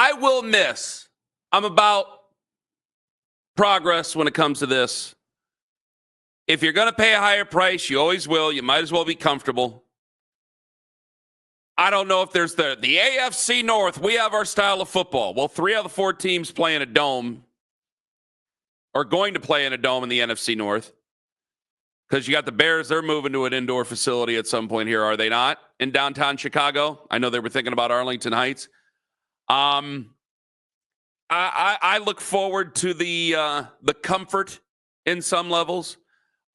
I will miss. I'm about progress when it comes to this. If you're going to pay a higher price, you always will. You might as well be comfortable. I don't know if there's the AFC North. We have our style of football. Well, 3 out of the 4 teams play in a dome or going to play in a dome in the NFC North. Because you got the Bears, they're moving to an indoor facility at some point here, are they not? In downtown Chicago? I know they were thinking about Arlington Heights. I look forward to the comfort in some levels.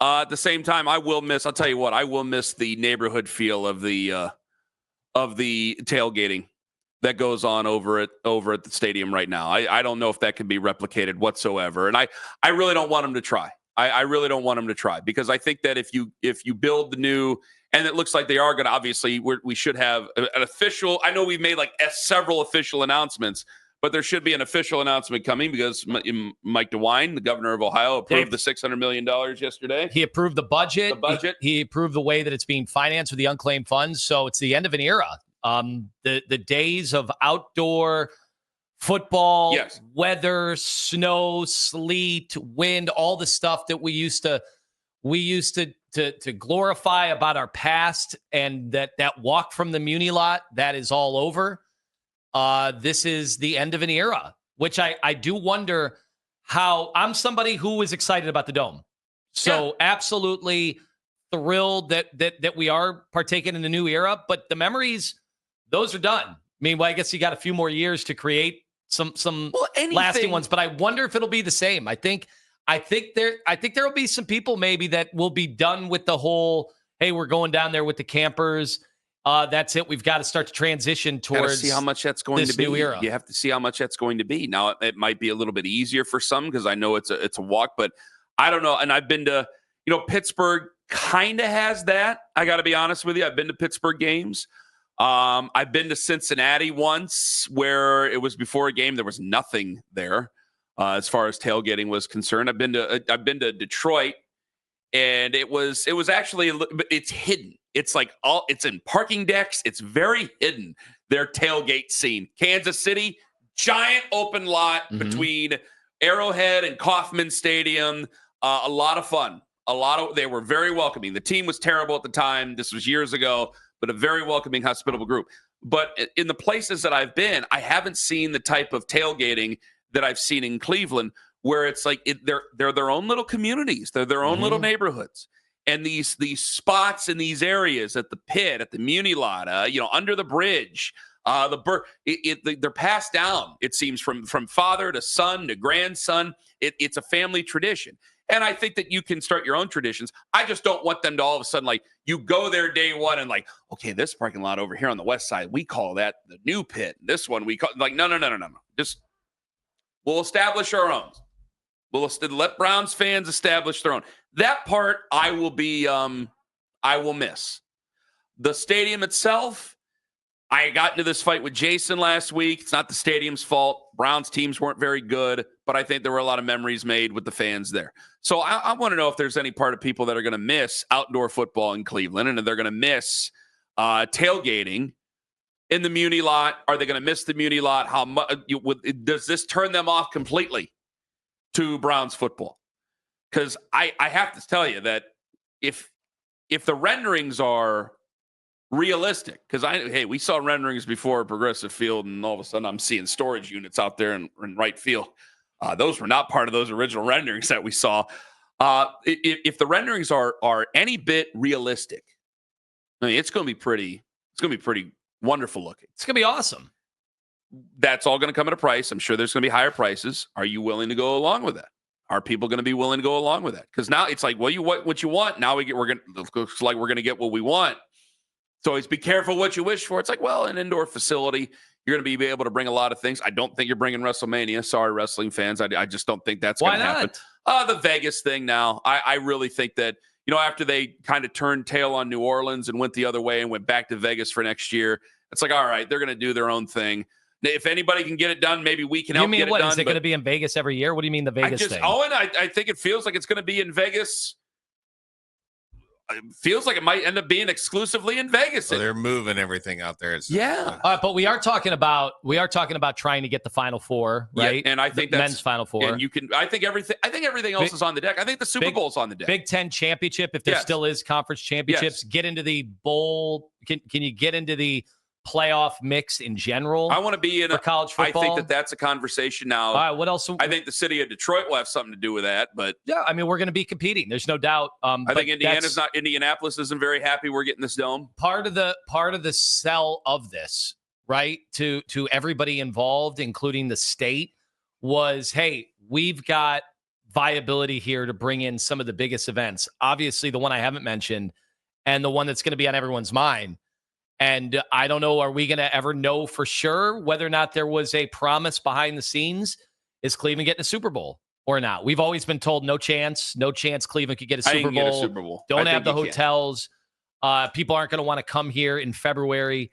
At the same time, I will miss. I'll tell you what. I will miss the neighborhood feel of the tailgating that goes on over at the stadium right now. I don't know if that can be replicated whatsoever, and I really don't want them to try. I really don't want them to try because I think that if you build the new, and it looks like they are going to, obviously we should have an official. I know we've made several official announcements, but there should be an official announcement coming because Mike DeWine, the governor of Ohio, approved the $600 million yesterday. He approved the budget. He approved the way that it's being financed with the unclaimed funds. So it's the end of an era. The days of outdoor football, yes, weather, snow, sleet, wind, all the stuff that we used to glorify about our past, and that walk from the Muni lot, that is all over. This is the end of an era, which I do wonder how. I'm somebody who is excited about the Dome. So absolutely thrilled that we are partaking in a new era, but the memories, those are done. I mean, well, I guess you got a few more years to create some lasting ones, but I wonder if it'll be the same. I think there will be some people maybe that will be done with the whole, hey, we're going down there with the campers. That's it. We've got to start to transition towards see how much that's going to be. New era. You have to see how much that's going to be. Now, it might be a little bit easier for some because I know it's a walk, but I don't know. And I've been to, Pittsburgh kind of has that. I got to be honest with you. I've been to Pittsburgh games. I've been to Cincinnati once where it was before a game. There was nothing there as far as tailgating was concerned. I've been to Detroit, and it was actually it's hidden. It's it's in parking decks. It's very hidden. Their tailgate scene. Kansas City, giant open lot between Arrowhead and Kauffman Stadium. A lot of fun. They were very welcoming. The team was terrible at the time. This was years ago, but a very welcoming, hospitable group. But in the places that I've been, I haven't seen the type of tailgating that I've seen in Cleveland, where it's they're their own little communities. They're their own little neighborhoods. And these spots in these areas at the pit, at the Muni lot, under the bridge, they're passed down, it seems, from father to son to grandson. It's a family tradition. And I think that you can start your own traditions. I just don't want them to all of a sudden, you go there day one and okay, this parking lot over here on the west side, we call that the new pit. This one we call no. Just we'll establish our own. We'll let Browns fans establish their own. That part I will miss. The stadium itself, I got into this fight with Jason last week. It's not the stadium's fault. Browns teams weren't very good, but I think there were a lot of memories made with the fans there. So I want to know if there's any part of people that are going to miss outdoor football in Cleveland, and they're going to miss tailgating in the Muni lot. Are they going to miss the Muni lot? How much does this turn them off completely to Browns football? Because I have to tell you that if the renderings are realistic, because we saw renderings before Progressive Field, and all of a sudden I'm seeing storage units out there in right field. Those were not part of those original renderings that we saw. If the renderings are any bit realistic, I mean, it's going to be pretty wonderful looking. It's going to be awesome. That's all going to come at a price. I'm sure there's going to be higher prices. Are you willing to go along with that? Are people going to be willing to go along with that? Because now it's what you want. Now looks like we're going to get what we want. So always be careful what you wish for. It's an indoor facility. You're going to be able to bring a lot of things. I don't think you're bringing WrestleMania. Sorry, wrestling fans. I just don't think that's going to happen. The Vegas thing now. I really think that, after they kind of turned tail on New Orleans and went the other way and went back to Vegas for next year, it's all right, they're going to do their own thing. If anybody can get it done, maybe we can help get it done. Is it going to be in Vegas every year? What do you mean the Vegas thing? I think it feels like it's going to be in Vegas it feels like it might end up being exclusively in Vegas. So they're moving everything out there. Yeah. But we are talking about trying to get the Final Four, right? Yeah, and I think the that's men's Final Four. And I think everything else is on the deck. I think the Super Bowl's on the deck. Big Ten championship, if there still is conference championships, get into the bowl. Can you get into the playoff mix in general? I want to be in for college football. I think that's a conversation now. All right, what else? I think the city of Detroit will have something to do with that, but yeah, I mean, we're going to be competing. There's no doubt. I think Indianapolis isn't very happy we're getting this dome. Part of the sell of this, right, to everybody involved, including the state, was, hey, we've got viability here to bring in some of the biggest events. Obviously, the one I haven't mentioned, and the one that's going to be on everyone's mind. And I don't know, are we going to ever know for sure whether or not there was a promise behind the scenes? Is Cleveland getting a Super Bowl or not? We've always been told no chance Cleveland could get a Super Bowl. Don't have the hotels. People aren't going to want to come here in February.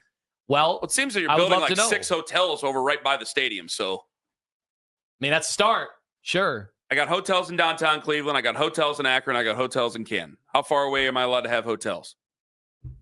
Well, it seems that you're building like 6 hotels over right by the stadium. So, I mean, that's a start. Sure. I got hotels in downtown Cleveland. I got hotels in Akron. I got hotels in Canton. How far away am I allowed to have hotels?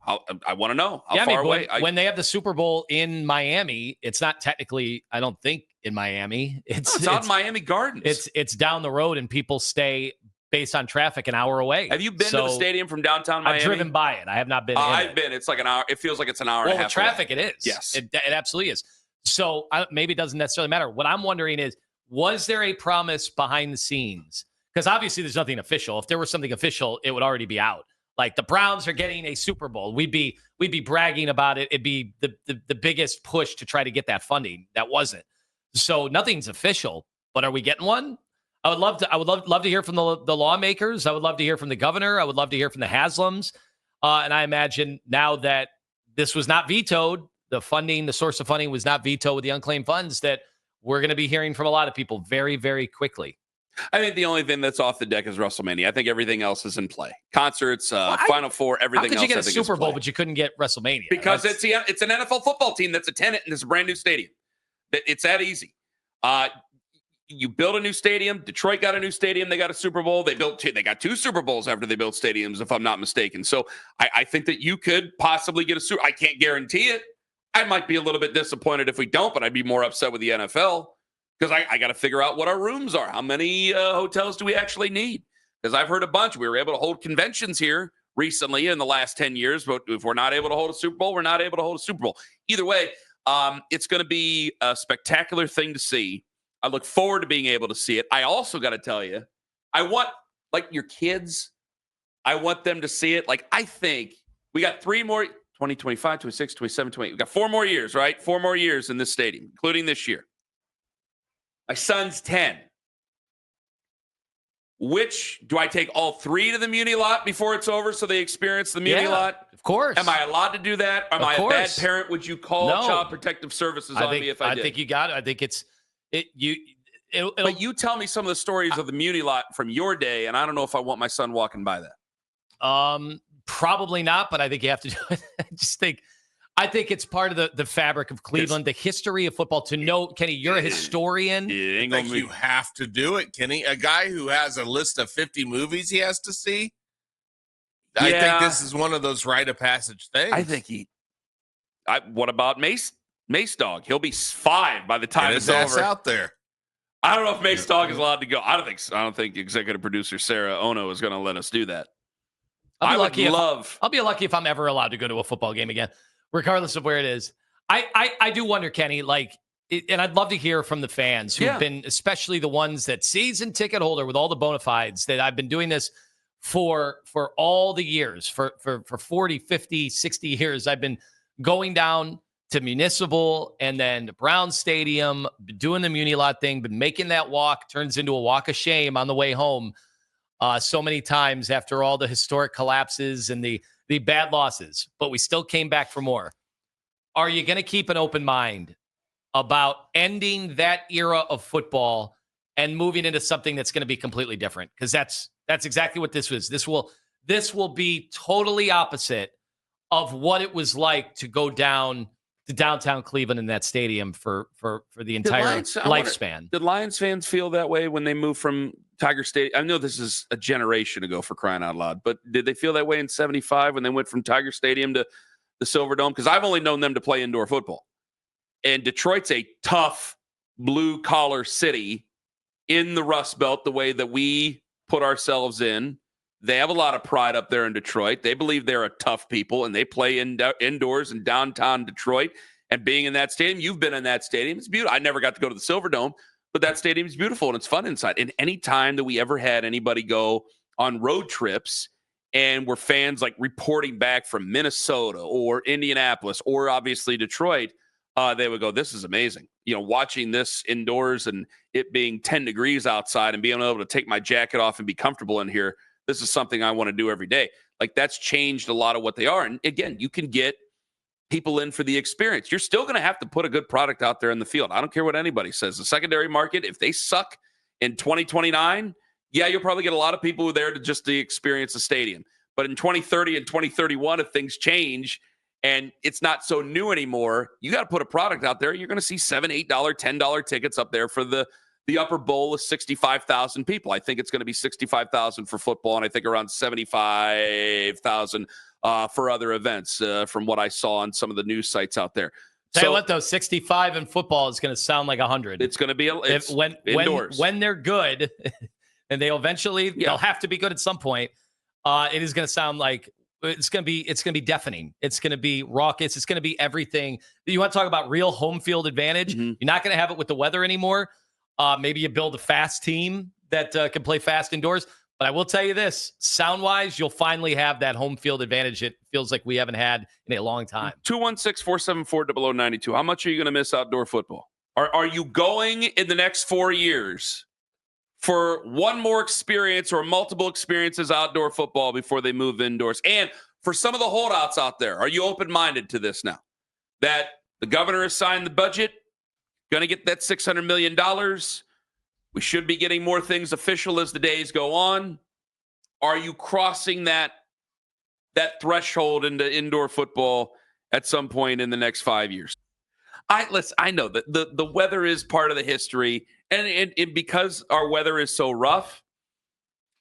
I want to know how far away. When they have the Super Bowl in Miami, it's not technically, I don't think, in Miami. It's out in Miami Gardens. It's down the road, and people stay based on traffic an hour away. Have you been to the stadium from downtown Miami? I've driven by it. I have not been. I've been. It's like an hour. It feels like it's an hour and a half. Well, traffic, away. It is. Yes, it absolutely is. So maybe it doesn't necessarily matter. What I'm wondering is, was there a promise behind the scenes? Because obviously, there's nothing official. If there was something official, it would already be out. Like the Browns are getting a Super Bowl. We'd be bragging about it. It'd be the biggest push to try to get that funding. That wasn't. So nothing's official, but are we getting one? I would love to hear from the lawmakers. I would love to hear from the governor. I would love to hear from the Haslams. And I imagine now that this was not vetoed, the source of funding was not vetoed with the unclaimed funds, that we're going to be hearing from a lot of people very, very quickly. I think the only thing that's off the deck is WrestleMania. I think everything else is in play. Concerts, Final Four, everything else. How could you get a Super Bowl, but you couldn't get WrestleMania? Because it's an NFL football team that's a tenant, and it's a brand new stadium. It's that easy. You build a new stadium. Detroit got a new stadium. They got a Super Bowl. They got 2 Super Bowls after they built stadiums, if I'm not mistaken. So I think that you could possibly get a Super. I can't guarantee it. I might be a little bit disappointed if we don't, but I'd be more upset with the NFL. Because I got to figure out what our rooms are. How many hotels do we actually need? Because I've heard a bunch. We were able to hold conventions here recently in the last 10 years. But if we're not able to hold a Super Bowl, we're not able to hold a Super Bowl. Either way, it's going to be a spectacular thing to see. I look forward to being able to see it. I also got to tell you, I want, like, your kids, I want them to see it. Like, I think we got 3 more, 2025, 26, 27, 28. We got 4 more years, right? 4 more years in this stadium, including this year. My son's 10. Which do I take all 3 to the Muni lot before it's over so they experience the Muni lot? Of course. Am I allowed to do that? Am I a bad parent? Would you call Child Protective Services on me if I did? I think you got it. I think but you tell me some of the stories of the Muni lot from your day, and I don't know if I want my son walking by that. Probably not, but I think you have to do it. I think it's part of the fabric of Cleveland, the history of football. To know, Kenny, you're a historian. I think you have to do it, Kenny. A guy who has a list of 50 movies he has to see. I think this is one of those rite of passage things. I think what about Mace Dog? He'll be 5 by the time it's over. Out there. I don't know if Mace Dog is allowed to go. I don't think executive producer Sarah Ono is going to let us do that. I'll be lucky if I'm ever allowed to go to a football game again, regardless of where it is. I do wonder, Kenny, and I'd love to hear from the fans who've been, especially the ones that season ticket holder with all the bona fides, that I've been doing this for all the years, for 40, 50, 60 years. I've been going down to Municipal and then to Brown Stadium, doing the Muni Lot thing, been making that walk, turns into a walk of shame on the way home so many times after all the historic collapses and the bad losses, but we still came back for more. Are you going to keep an open mind about ending that era of football and moving into something that's going to be completely different? Because that's exactly what this was. This will be totally opposite of what it was like to go down to downtown Cleveland in that stadium for the entire lifespan. Did Lions fans feel that way when they moved from Tiger Stadium? I know this is a generation ago, for crying out loud, but did they feel that way in 75 when they went from Tiger Stadium to the Silverdome? Because I've only known them to play indoor football. And Detroit's a tough blue-collar city in the Rust Belt, the way that we put ourselves in. They have a lot of pride up there in Detroit. They believe they're a tough people, and they play indoors in downtown Detroit. And being in that stadium, you've been in that stadium. It's beautiful. I never got to go to the Silverdome, but that stadium is beautiful, and it's fun inside. And any time that we ever had anybody go on road trips and were fans like reporting back from Minnesota or Indianapolis or obviously Detroit, they would go, this is amazing. You know, watching this indoors and it being 10 degrees outside and being able to take my jacket off and be comfortable in here, this is something I want to do every day. Like, that's changed a lot of what they are. And again, you can get people in for the experience. You're still going to have to put a good product out there in the field. I don't care what anybody says. The secondary market, if they suck in 2029, yeah, you'll probably get a lot of people who are there to just to experience the stadium. But in 2030 and 2031, if things change and it's not so new anymore, you got to put a product out there. You're going to see $7, $8, $10 tickets up there for the upper bowl of 65,000 people. I think it's going to be 65,000 for football, and I think around 75,000 for other events from what I saw on some of the news sites out there. Tell you what, though, 65 in football is going to sound like 100. It's going to be indoors. When they're good, and they'll have to be good at some point. It is going to sound like it's going to be deafening. It's going to be raucous. It's going to be everything. You want to talk about real home field advantage? Mm-hmm. You're not going to have it with the weather anymore. Maybe you build a fast team that can play fast indoors. But I will tell you this, sound-wise, you'll finally have that home field advantage. It feels like we haven't had in a long time. 216-474-0092. How much are you going to miss outdoor football? Are you going in the next 4 years for one more experience or multiple experiences outdoor football before they move indoors? And for some of the holdouts out there, are you open-minded to this now? That the governor has signed the budget, going to get that $600 million. We should be getting more things official as the days go on. Are you crossing that threshold into indoor football at some point in the next 5 years? I know that the weather is part of the history, and because our weather is so rough,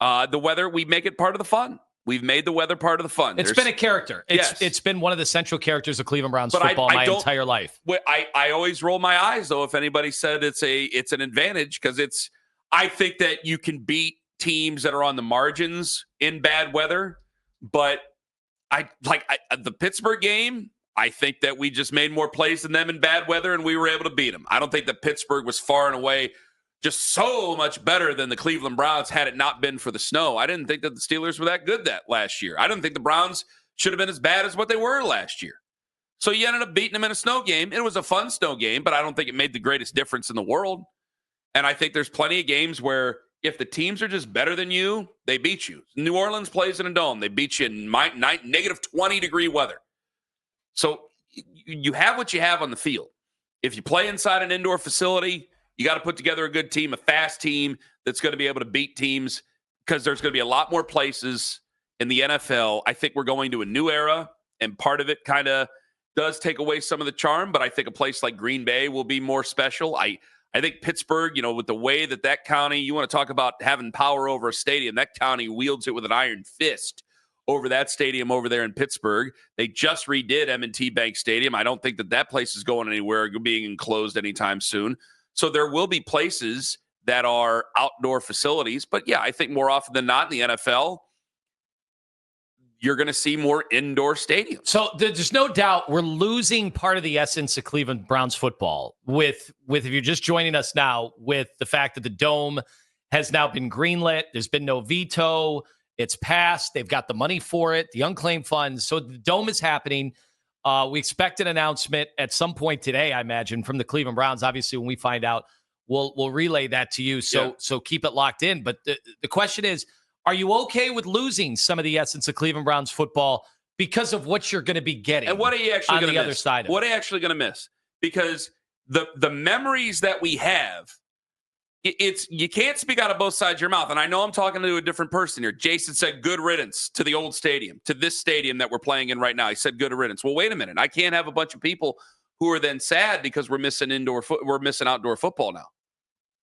we make it part of the fun. We've made the weather part of the fun. It's been a character. It's been one of the central characters of Cleveland Browns football my entire life. I always roll my eyes, though, if anybody said it's an advantage, because I think that you can beat teams that are on the margins in bad weather. But the Pittsburgh game, I think that we just made more plays than them in bad weather, and we were able to beat them. I don't think that Pittsburgh was far and away just so much better than the Cleveland Browns had it not been for the snow. I didn't think that the Steelers were that good that last year. I didn't think the Browns should have been as bad as what they were last year. So you ended up beating them in a snow game. It was a fun snow game, but I don't think it made the greatest difference in the world. And I think there's plenty of games where if the teams are just better than you, they beat you. New Orleans plays in a dome. They beat you in negative 20-degree weather. So you have what you have on the field. If you play inside an indoor facility, you got to put together a good team, a fast team that's going to be able to beat teams, because there's going to be a lot more places in the NFL. I think we're going to a new era, and part of it kind of does take away some of the charm, but I think a place like Green Bay will be more special. I think Pittsburgh, with the way that county, you want to talk about having power over a stadium, that county wields it with an iron fist over that stadium over there in Pittsburgh. They just redid M&T Bank Stadium. I don't think that place is going anywhere, being enclosed anytime soon. So there will be places that are outdoor facilities. But, yeah, I think more often than not in the NFL, you're going to see more indoor stadiums. So there's no doubt we're losing part of the essence of Cleveland Browns football with if you're just joining us now, with the fact that the Dome has now been greenlit. There's been no veto. It's passed. They've got the money for it, the unclaimed funds. So the Dome is happening. We expect an announcement at some point today, I imagine, from the Cleveland Browns. Obviously, when we find out, we'll relay that to you. So keep it locked in. But the question is, are you okay with losing some of the essence of Cleveland Browns football because of what you're going to be getting? And what are you actually on going the to other side of it? What are you actually going to miss? Because the memories that we have, you can't speak out of both sides of your mouth. And I know I'm talking to a different person here. Jason said good riddance to the old stadium, to this stadium that we're playing in right now. He said good riddance. Well, wait a minute. I can't have a bunch of people who are then sad because we're missing outdoor football now,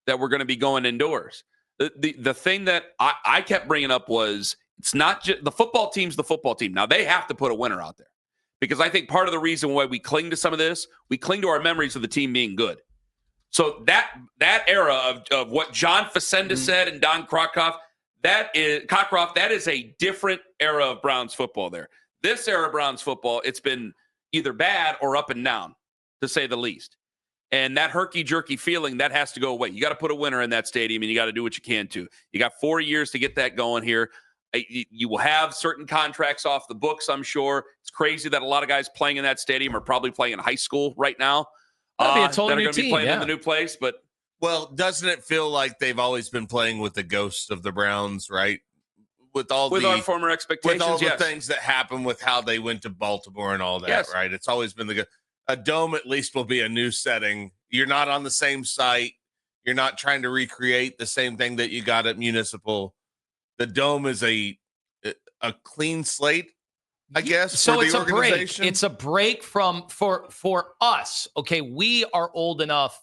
that we're going to be going indoors. The thing that I kept bringing up was, it's not just the football team's the football team. Now they have to put a winner out there, because I think part of the reason why we cling to some of this, we cling to our memories of the team being good. So that era of what John Facenda said and Don Cockcroft, that is a different era of Browns football there. This era of Browns football, it's been either bad or up and down, to say the least. And that herky-jerky feeling, that has to go away. You got to put a winner in that stadium, and you got to do what you can to. You got 4 years to get that going here. You will have certain contracts off the books, I'm sure. It's crazy that a lot of guys playing in that stadium are probably playing in high school right now. That'll be a totally that are new going to be team, playing yeah. in the new place. But Well, doesn't it feel like they've always been playing with the ghosts of the Browns, right? With our former expectations, with all the yes. things that happened with how they went to Baltimore and all that, Yes. right? It's always been a dome. At least will be a new setting. You're not on the same site. You're not trying to recreate the same thing that you got at Municipal. The dome is a clean slate, I guess. So for it's the a break. organization. It's a break for us. Okay, we are old enough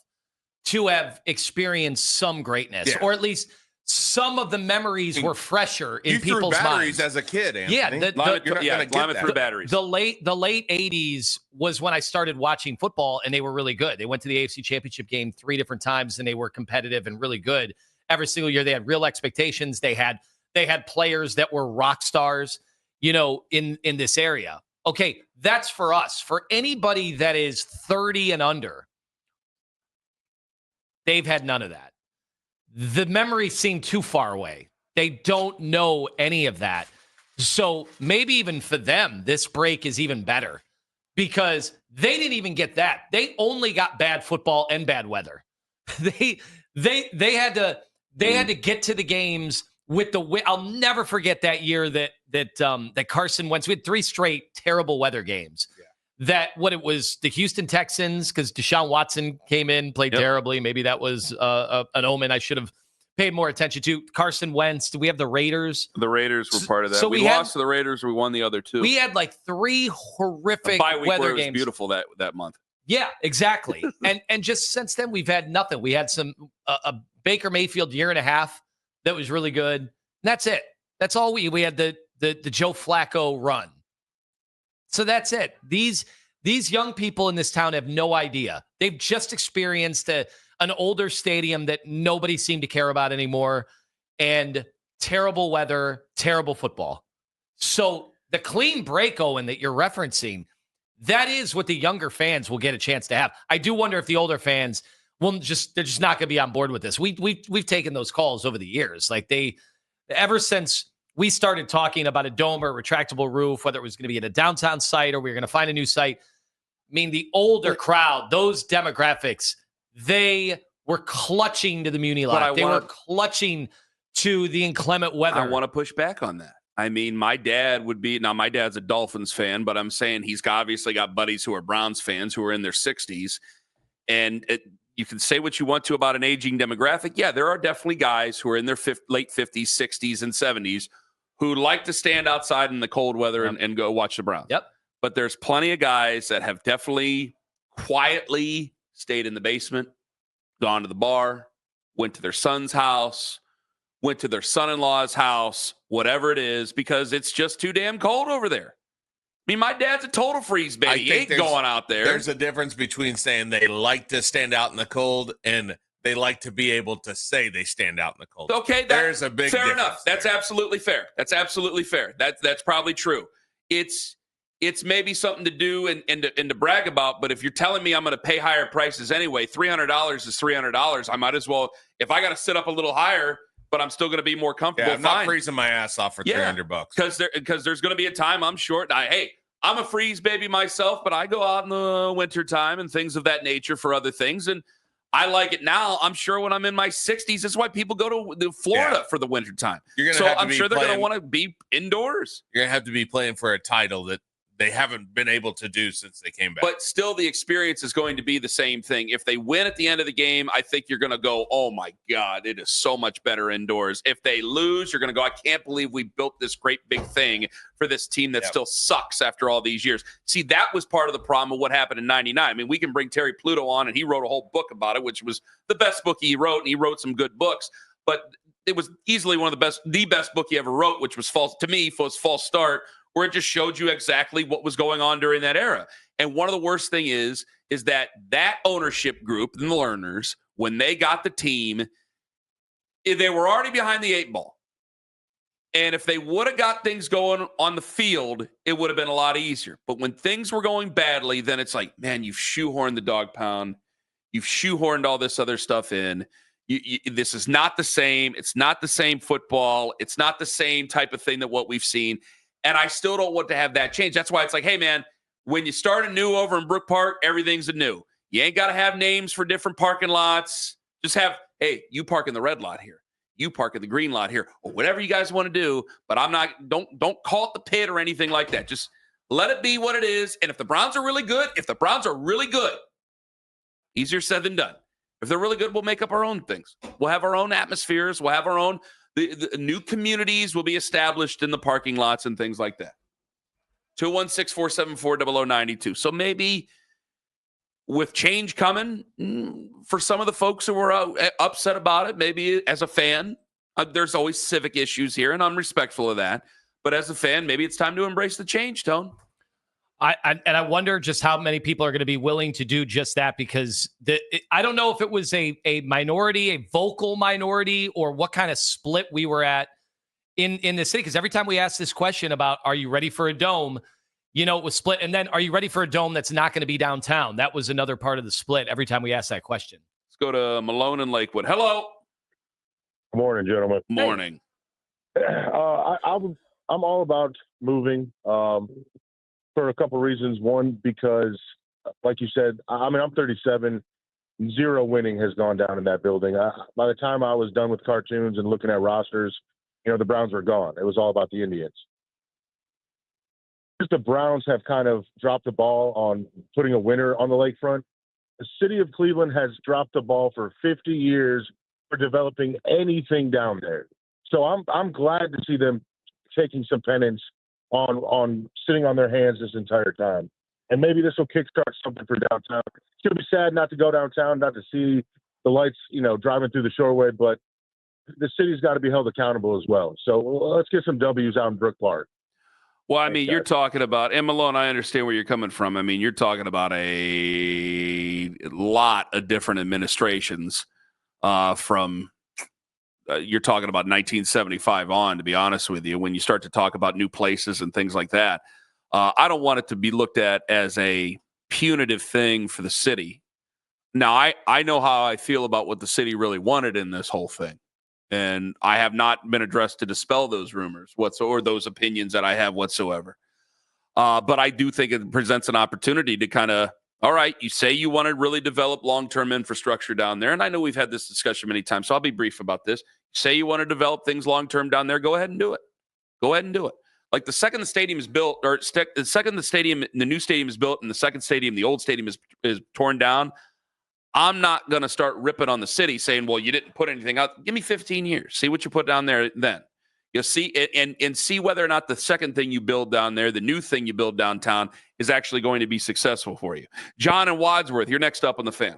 to have experienced some greatness, Yeah. or at least some of the memories were fresher in you threw people's batteries minds. as a kid, Anthony. Yeah, You're not gonna get Lima that. through batteries. The late 80s was when I started watching football, and they were really good. They went to the AFC Championship game 3 different times, and they were competitive and really good every single year. They had real expectations. They had players that were rock stars, in this area. Okay, that's for us. For anybody that is 30 and under, they've had none of that. The memories seem too far away. They don't know any of that. So maybe even for them, this break is even better, because they didn't even get that. They only got bad football and bad weather. They had to get to the games with the. I'll never forget that year that Carson Wentz. We had 3 straight terrible weather games. Yeah. That what it was, the Houston Texans, because Deshaun Watson came in, played terribly. Maybe that was an omen I should have paid more attention to. Carson Wentz. Do we have the Raiders? The Raiders were part of that. So we lost to the Raiders. We won the other 2. We had like 3 horrific bye week weather where it was games. beautiful that month. Yeah, exactly. and just since then, we've had nothing. We had some a Baker Mayfield year and a half that was really good. And that's it. That's all we had the Joe Flacco run. So that's it. These young people in this town have no idea. They've just experienced an older stadium that nobody seemed to care about anymore, and terrible weather, terrible football. So the clean break, Owen, that you're referencing, that is what the younger fans will get a chance to have. I do wonder if the older fans they're just not going to be on board with this. We've taken those calls over the years. Like ever since we started talking about a dome or a retractable roof, whether it was going to be at a downtown site or we were going to find a new site. I mean, the older crowd, those demographics, they were clutching to the Muni lot. They were clutching to the inclement weather. I want to push back on that. I mean, my dad's a Dolphins fan, but I'm saying he's obviously got buddies who are Browns fans who are in their 60s. And you can say what you want to about an aging demographic. Yeah, there are definitely guys who are in their late 50s, 60s, and 70s who like to stand outside in the cold weather and go watch the Browns. Yep. But there's plenty of guys that have definitely quietly stayed in the basement, gone to the bar, went to their son's house, went to their son-in-law's house, whatever it is, because it's just too damn cold over there. I mean, my dad's a total freeze baby. He ain't going out there. There's a difference between saying they like to stand out in the cold and they like to be able to say they stand out in the cold. Okay, there's a big fair difference. Enough. That's absolutely fair. That's probably true. It's maybe something to do and to brag about, but if you're telling me I'm going to pay higher prices anyway, $300 is $300. I might as well, if I got to sit up a little higher, but I'm still going to be more comfortable. Yeah, I'm not freezing my ass off for $300. Because there's going to be a time I'm short. I'm a freeze baby myself, but I go out in the winter time and things of that nature for other things. And I like it now. I'm sure when I'm in my 60s, that's why people go to Florida for the winter time. I'm sure they're going to want to be indoors. You're going to have to be playing for a title that they haven't been able to do since they came back. But still, the experience is going to be the same thing. If they win at the end of the game, I think you're going to go, oh, my God, it is so much better indoors. If they lose, you're going to go, I can't believe we built this great big thing for this team that still sucks after all these years. See, that was part of the problem of what happened in 99. I mean, we can bring Terry Pluto on, and he wrote a whole book about it, which was the best book he wrote, and he wrote some good books. But it was easily one of the best book he ever wrote, which was False Start, where it just showed you exactly what was going on during that era. And one of the worst thing is that ownership group, the Lerners, when they got the team, they were already behind the 8 ball. And if they would have got things going on the field, it would have been a lot easier. But when things were going badly, then it's like, man, you've shoehorned the dog pound. You've shoehorned all this other stuff in. This is not the same. It's not the same football. It's not the same type of thing that what we've seen. And I still don't want to have that change. That's why it's like, hey, man, when you start anew over in Brook Park, everything's anew. You ain't got to have names for different parking lots. Just have, hey, you park in the red lot here. You park in the green lot here, or whatever you guys want to do. But don't call it the pit or anything like that. Just let it be what it is. And if the Browns are really good, easier said than done. If they're really good, we'll make up our own things. We'll have our own atmospheres. We'll have our own, the new communities will be established in the parking lots and things like that. 216-474-0092. So maybe with change coming, for some of the folks who were upset about it, maybe as a fan, there's always civic issues here, and I'm respectful of that. But as a fan, maybe it's time to embrace the change, Tone. I wonder just how many people are going to be willing to do just that, because I don't know if it was a minority, a vocal minority, or what kind of split we were at in the city. Because every time we asked this question about, are you ready for a dome? It was split. And then, are you ready for a dome that's not going to be downtown? That was another part of the split every time we asked that question. Let's go to Malone and Lakewood. Hello. Good morning, gentlemen. Morning. I'm all about moving. For a couple of reasons. One, because, like you said, I'm 37. 0 winning has gone down in that building. By the time I was done with cartoons and looking at rosters, the Browns were gone. It was all about the Indians. The Browns have kind of dropped the ball on putting a winner on the lakefront. The city of Cleveland has dropped the ball for 50 years for developing anything down there. So I'm glad to see them taking some penance on sitting on their hands this entire time. And maybe this will kickstart something for downtown. It's going to be sad not to go downtown, not to see the lights, driving through the Shoreway, but the city's got to be held accountable as well. So let's get some W's out in Brook Park. Well, I mean, you're talking about, and Malone, I understand where you're coming from. I mean, you're talking about a lot of different administrations you're talking about 1975 on, to be honest with you, when you start to talk about new places and things like that. I don't want it to be looked at as a punitive thing for the city. Now, I know how I feel about what the city really wanted in this whole thing. And I have not been addressed to dispel those rumors or those opinions that I have whatsoever. But I do think it presents an opportunity to kind of, all right, you say you want to really develop long-term infrastructure down there. And I know we've had this discussion many times, so I'll be brief about this. Say you want to develop things long-term down there, go ahead and do it. Go ahead and do it. Like the second the stadium is built, or the second the new stadium is built, and the second stadium, the old stadium is torn down, I'm not going to start ripping on the city saying, well, you didn't put anything out. Give me 15 years. See what you put down there then. You'll see it and see whether or not the second thing you build down there, the new thing you build downtown, is actually going to be successful for you. John and Wadsworth, you're next up on the Fan.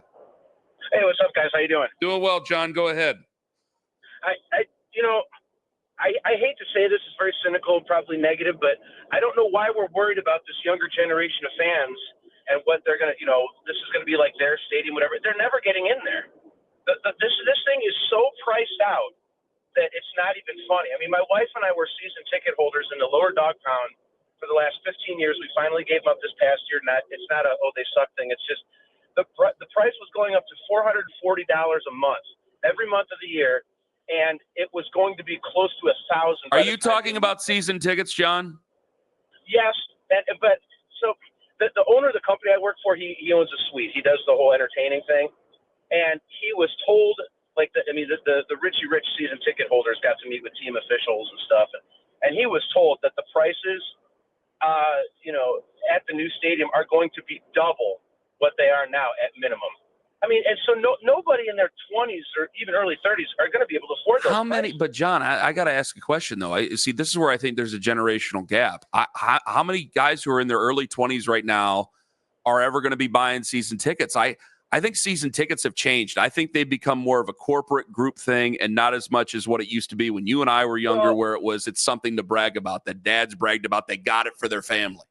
Hey, what's up, guys? How you doing? Doing well, John. Go ahead. I hate to say this, is very cynical and probably negative, but I don't know why we're worried about this younger generation of fans and what they're going to, this is going to be like their stadium, whatever. They're never getting in there. This thing is so priced out that it's not even funny. I mean, my wife and I were season ticket holders in the lower dog pound for the last 15 years. We finally gave them up this past year. It's not a, they suck thing. It's just the price was going up to $440 a month, every month of the year. And it was going to be close to 1,000. Are you talking about season tickets, John? Yes. But so the owner of the company I work for, he owns a suite. He does the whole entertaining thing. And he was told, the Richie Rich season ticket holders got to meet with team officials and stuff. And he was told that the prices at the new stadium are going to be double what they are now at minimum. I mean, and so nobody in their 20s or even early 30s are going to be able to afford those. How many? prices. But John, I got to ask a question though. I see. This is where I think there's a generational gap. How many guys who are in their early 20s right now are ever going to be buying season tickets? I think season tickets have changed. I think they've become more of a corporate group thing and not as much as what it used to be when you and I were younger, where it's something to brag about, that dads bragged about. They got it for their family.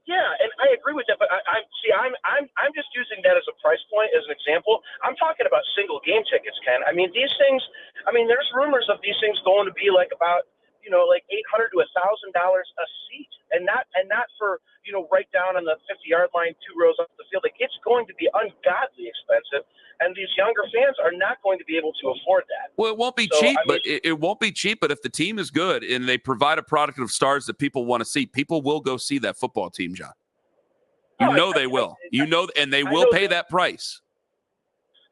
Yeah, and I agree with that, but I'm just using that as a price point, as an example. I'm talking about single game tickets, Ken. I mean, these things. I mean, there's rumors of these things going to be like about like $800 to $1,000 a seat, and not for right down on the 50-yard line, 2 rows up the field. Like, it's going to be ungodly expensive, and these younger fans are not going to be able to afford that. Well, it won't be cheap, but it won't be cheap. But if the team is good and they provide a product of stars that people want to see, people will go see that football team, John. They will. And they will pay that price.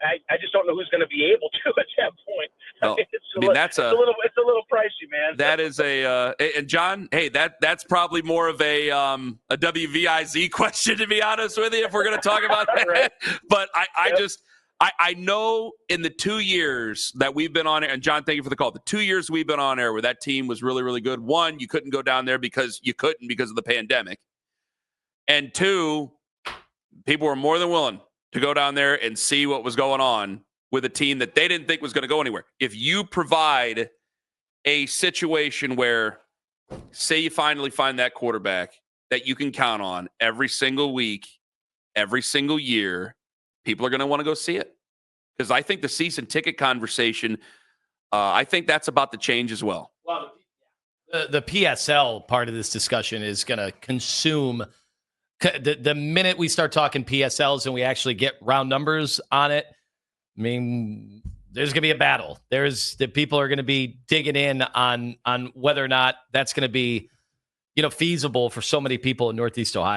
I just don't know who's going to be able to at that point. No, it's a little pricey, man. That is and John, hey, that's probably more of a WVIZ question, to be honest with you, if we're going to talk about that. Right. But I know in the 2 years that we've been on air, and John, thank you for the call. The 2 years we've been on air where that team was really, really good. One, you couldn't go down there because of the pandemic. And two, people were more than willing to go down there and see what was going on with a team that they didn't think was going to go anywhere. If you provide a situation where, say you finally find that quarterback that you can count on every single week, every single year, people are going to want to go see it. Because I think the season ticket conversation, I think that's about to change as well. Well, the PSL part of this discussion is going to consume the minute we start talking PSLs and we actually get round numbers on it. I mean, there's going to be a battle. The people are going to be digging in on whether or not that's going to be, feasible for so many people in Northeast Ohio.